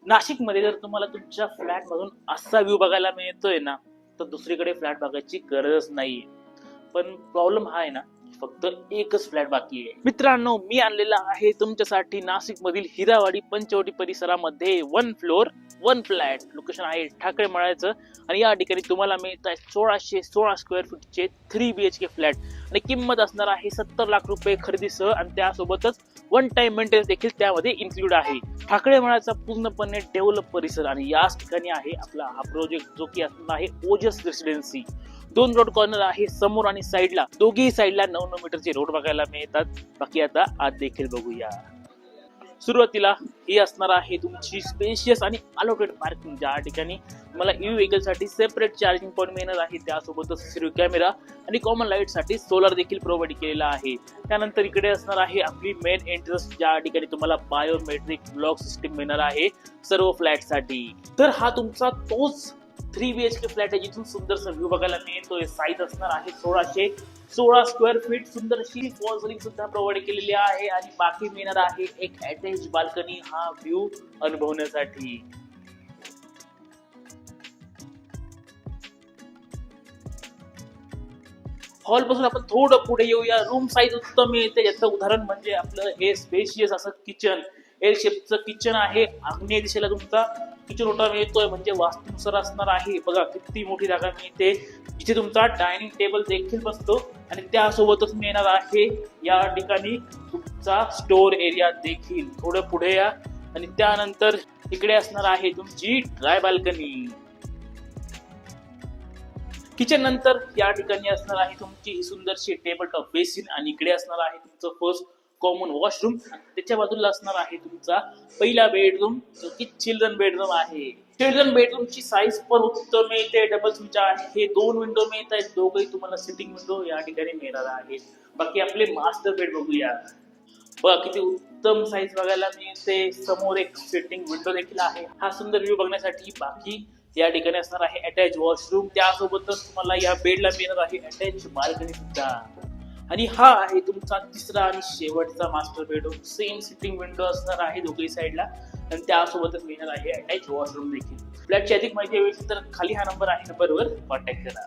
नाशिकमध्ये जर तुम्हाला तुमच्या फ्लॅट मधून असा व्ह्यू बघायला मिळतोय ना, तर दुसरीकडे फ्लॅट बघायची गरजच नाहीये. पण प्रॉब्लेम हा आहे ना, फक्त एकच फ्लॅट बाकी आहे. मित्रांनो, मी आणलेला आहे तुमच्यासाठी नाशिक मधील हिरावाडी पंचवटी परिसरामध्ये 1 फ्लोअर 1 फ्लॅट. लोकेशन आहे ठाकरे मळ्याचं आणि या ठिकाणी तुम्हाला मिळत आहे 1616 स्क्वेअर फूटचे 3 BHK फ्लॅट आणि किंमत असणार आहे 70 लाख रुपये खरेदीसह आणि त्यासोबतच 1 टाइम मेंटेनन्स देखील त्यामध्ये इन्क्लूड आहे. ठाकरे मळ्याचा पूर्णपणे डेव्हलप परिसर आणि याच ठिकाणी आहे आपला हा प्रोजेक्ट, जो की असणार आहे ओजस रेसिडेन्सी. 2 रोड कॉर्नर आहे समोर आणि साईडला, दोघी साईडला 9 मीटरचे रोड बघायला मिळतात. बाकी आता आत देखील बघूया. सुरुवातीला ही असणार आहे तुमची स्पेशियस आणि अलोकेटेड पार्किंग, ज्या ठिकाणी तुम्हाला ई व्हेकल साठी सेपरेट चार्जिंग पॉईंट मिळणार आहे. त्यासोबतच सीसीटीव्ही कॅमेरा आणि कॉमन लाईट साठी सोलर देखील प्रोव्हाइड केलेला आहे. त्यानंतर इकडे असणार आहे आपली मेन एंट्रन्स, ज्या ठिकाणी तुम्हाला बायोमेट्रिक ब्लॉक सिस्टीम मिळणार आहे सर्व फ्लॅट साठी. तर हा तुमचा तोच 3 BHK फ्लॅट आहे जिथून सुंदरसा व्ह्यू बघायला मिळतोय. साईज असणार आहे 1616 स्क्वेअर फीट. सुंदर अशी फॉल सिलिंग सुद्धा प्रोव्हाइड केलेली आहे आणि बाकी मिळणार आहे एक अटॅच बाल्कनी हा व्ह्यू अनुभवण्यासाठी. हॉल पासून आपण थोडं पुढे येऊया. रूम साईज उत्तम मिळते. याचं उदाहरण म्हणजे आपलं हे स्पेशियस असं किचन, एल शेपचं किचन आहे. आग्नेय दिशेला तुमचा किचन ओटा मिळतोय, म्हणजे वास्तूनुसार असणार आहे. बघा किती मोठी जागा मिळते, जिथे तुमचा डायनिंग टेबल देखील बसतो आणि त्यासोबतच मिळणार आहे या ठिकाणी तुमचा स्टोअर एरिया देखील. थोडं पुढे या आणि त्यानंतर इकडे असणार आहे तुमची ड्राय बाल्कनी. किचन नंतर या ठिकाणी असणार आहे तुमची ही सुंदरशी टेबल टॉप बेसिन आणि इकडे असणार आहे तुमचं फर्स्ट कॉमन वॉशरूम. त्याच्या बाजूला असणार आहे तुमचा पहिला बेडरूम, जो की चिल्ड्रन बेडरूम आहे. चिल्ड्रन बेडरूमची साईज पण उत्तम मिळते. डबल तुमच्या आहे 2 विंडो मिळत आहेत. दोघही तुम्हाला सिटिंग विंडो या ठिकाणी मिळणार आहे. बाकी आपले मास्टर बेड बघूया. बघा किती उत्तम साईज बघायला मिळते. समोर एक सिटिंग विंडो देखील आहे. हा सुंदर व्ह्यू बघण्यासाठी बाकी या ठिकाणी असणार आहे अटॅच वॉशरूम. त्यासोबतच तुम्हाला या बेडला मिळणार आहे अटॅच बाल्कनी सुद्धा. आणि हा आहे तुमचा तिसरा आणि शेवटचा master bedroom. Same sitting window असणार आहे दोघी साईडला आणि त्यासोबतच मिळणार आहे अटॅच वॉशरूम देखील. फ्लॅटची अधिक माहिती हवी असेल तर खाली हा नंबर आहे, नंबरवर कॉन्टॅक्ट करा.